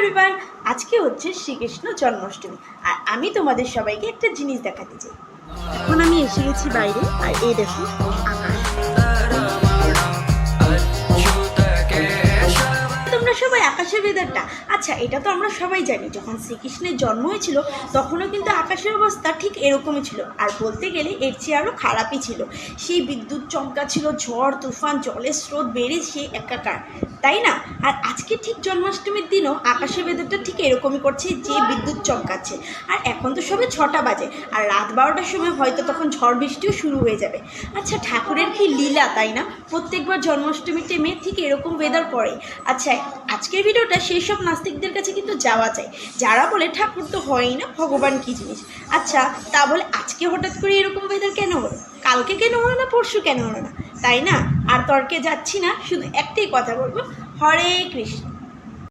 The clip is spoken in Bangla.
এভরিওয়ান, আজকে হচ্ছে শ্রীকৃষ্ণ জন্মাষ্টমী। আর আমি তোমাদের সবাইকে একটা জিনিস দেখাতে চাই। এখন আমি এসে গেছি বাইরে, আর এই দেখো আকাশ। তোমরা সবাই আকাশের ওয়েদারটা, আচ্ছা এটা তো আমরা সবাই জানি, যখন শ্রীকৃষ্ণের জন্ম হয়েছিল তখনও কিন্তু আকাশের অবস্থা ঠিক এরকমই ছিল, আর বলতে গেলে এর চেয়ে আরও খারাপই ছিল। সেই বিদ্যুৎ চমকা ছিল, ঝড় তুফান, জলের স্রোত বেড়ে সে একাকার, তাই না? আর আজকে ঠিক জন্মাষ্টমীর দিনও আকাশের ওয়েদারটা ঠিক এরকমই করছে, যে বিদ্যুৎ চমকাচ্ছে। আর এখন তো সবে 6টা বাজে, আর রাত 12টার সময় হয়তো তখন ঝড় বৃষ্টিও শুরু হয়ে যাবে। আচ্ছা, ঠাকুরের কি লীলা, তাই না? প্রত্যেকবার জন্মাষ্টমীর টাইমে ঠিক এরকম ওয়েদার পড়ে। আচ্ছা, আজকের ভিডিওটা সেই সব নাস্তিকদের কাছে কিন্তু যাওয়া যায় যারা বলে ঠাকুর তো হয়ই না, ভগবান কি জিনিস। আচ্ছা, তা বলে আজকে হঠাৎ করে এরকম ওয়েদার কেন হলো, কালকে কেন হলো না, পরশু কেন হলো না, তাই না? আর তর্কে যাচ্ছি না, শুধু একটাই কথা বলবো, হরে কৃষ্ণ।